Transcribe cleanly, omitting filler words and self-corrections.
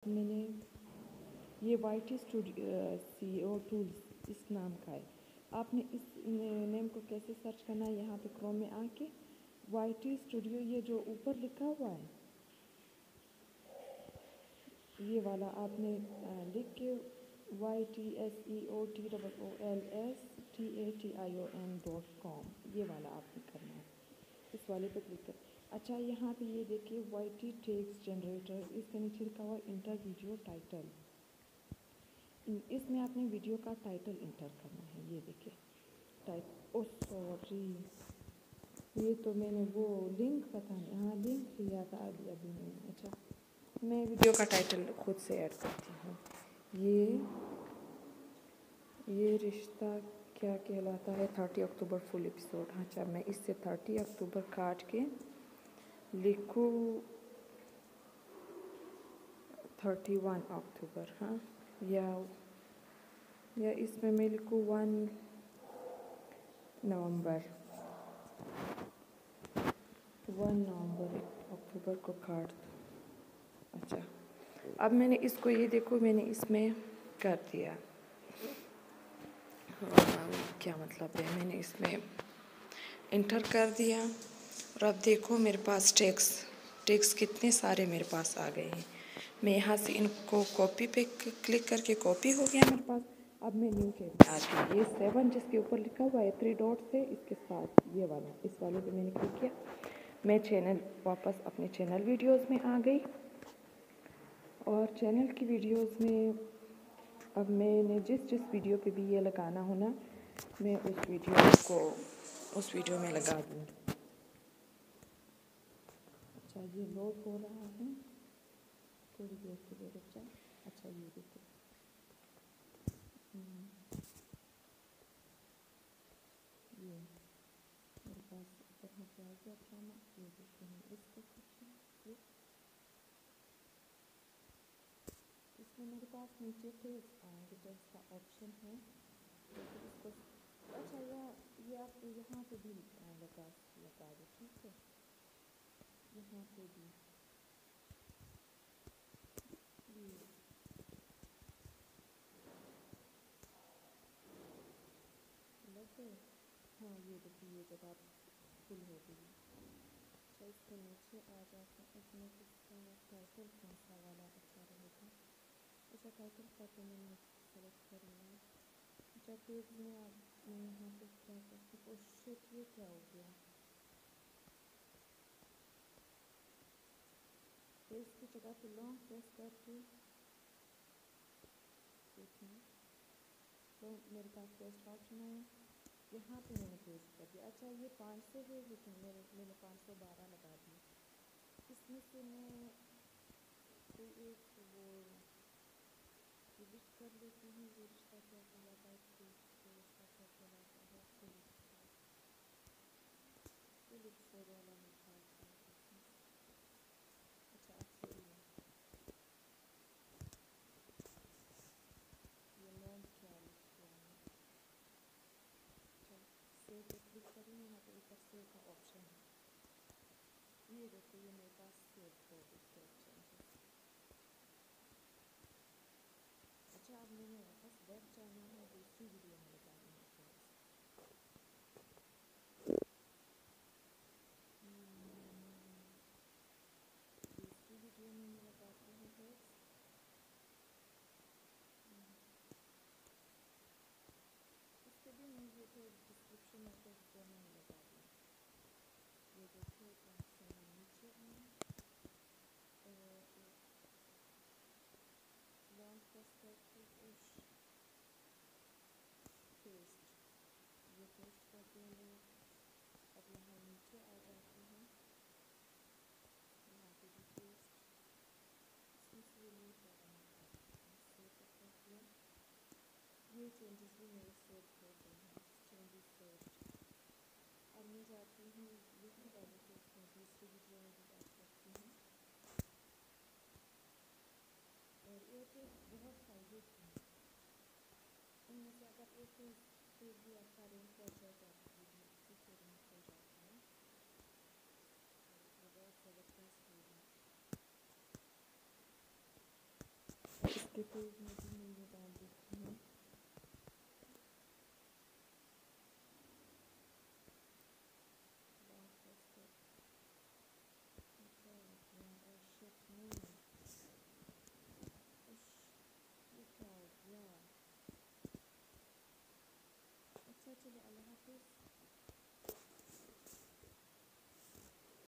मैंने ये YT studio CEO tools इस नाम का है। आपने इस नेम को कैसे सर्च करना है, यहाँ पे क्रोम में आके YT स्टूडियो ये जो ऊपर लिखा हुआ है ये वाला आपने लिख के YTSEOTOOLSTATION.com ये वाला आपने करना है। इस वाले पे क्लिक कर। अच्छा यहाँ पे ये देखिए YT टेक्स्ट जनरेटर, इसके नीचे लिखा हुआ इंटर वीडियो टाइटल। इसमें आपने वीडियो का टाइटल इंटर करना है। ये देखिए ओ सॉरी, ये तो मैंने वो लिंक पता नहीं, हाँ लिंक लिया था अभी मैंने। अच्छा मैं वीडियो का टाइटल खुद से ऐड करती हूँ। ये रिश्ता क्या कहलाता है 30 अक्टूबर फुल एपिसोड। अच्छा मैं इससे 30 अक्टूबर काट के लिखूँ 31 अक्टूबर, हाँ, या इसमें मैं लिखूँ 1 नवंबर अक्टूबर को काट दो। अच्छा अब मैंने इसको ये देखो मैंने इसमें कर दिया। क्या मतलब है, मैंने इसमें इंटर कर दिया और अब देखो मेरे पास टेक्स्ट कितने सारे मेरे पास आ गए हैं। मैं यहाँ से इनको कॉपी पे क्लिक करके कॉपी हो गया मेरे पास। अब मैं न्यू चैनल आती हूँ, ये 7 जिसके ऊपर लिखा हुआ है 3 डॉट्स है, इसके साथ ये वाला, इस वाले पे मैंने क्लिक किया। मैं चैनल वापस अपने चैनल वीडियोस में आ गई और चैनल की वीडियोस में अब मैंने जिस वीडियो पे भी ये लगाना हो ना, मैं उस वीडियो में लगा दूँ। अच्छा ये लोड हो रहा है, थोड़ी देर के लिए रुक जाए। अच्छा ये देखो ये मेरे पास ऊपर नीचे आ गया ड्रामा। ये देखो मैं इसको क्लिक, इसमें मेरे पास नीचे टेक्स्ट का ऑप्शन है, तो इसको अच्छा ये आप यहाँ पे भी लगा दो, ठीक है, यहाँ पे भी ये लग गए। हाँ ये देखिए ये जगह फुल हो गई। अच्छा इसके नीचे आ जाते हैं, इसमें इसका टाइटल कौन सा वाला अच्छा रहेगा। अच्छा टाइटल का तो मैंने सेलेक्ट कर लिया। अच्छा पेज में आप मैं यहाँ पे क्या करती हूँ, शिट ये क्या हो गया, पेज की जगह पे लॉन्ग प्रेस करके देखना, तो मेरे पास पेस्ट ऑप्शन आया, यहाँ पे मैंने पेस्ट कर दिया। अच्छा ये 500 है लेकिन मैंने 512 लगा दी। इसमें से मैं कोई एक वो डिलीट कर लेती हूँ। ये रिश्ता क्या कहलाता है, रिश्ता क्या कहलाता है, फुल एपिसोड वाला निकालती हूँ। अच्छा अब सही है, ये नोट क्या लिख दिया मैं। अच्छा सेव पे क्लिक करूँ, यहाँ पे ऊपर सेव का ऑप्शन है, ये देखो ये मेरे पास सेव हो गई सेव चेंजेस। अच्छा अब मैंने वापस बैक जाना है, दूसरी वीडियो में लगानी है टेक्स्ट। दूसरी वीडियो में मैं लगाती हूँ टेक्स्ट। इसके भी मैं ये तो डिस्क्रिप्शन में टेक्स्ट दोनों में लगा दूँ। ये देखो एकदम से मैं नीचे आई और लॉन्ग प्रेस करके पेस्ट, ये पेस्ट कर देंगे। अब यहाँ नीचे आ जाती हूँ, यहाँ पे भी पेस्ट, इसमें से ये न्यू वाला निकालती हूँ, सेव पे कर दिया। ये चेंजेस भी मेरे सेव हो गए हैं, चेंजेस सेव्ड। अब मैं जाती हूँ यही वाले टेक्स्ट में दूसरी वीडियो में भी ऐड करती हूँ। और ये टेक्स्ट बहुत सारे थे, इनमें से अगर एक पेज भी आपका रैंक कर जाए तो आपकी वीडियो इसी से रैंक हो जाती है। ये बहुत ज़बरदस्त होगी। देखो इसमें भी मैंने डाल दी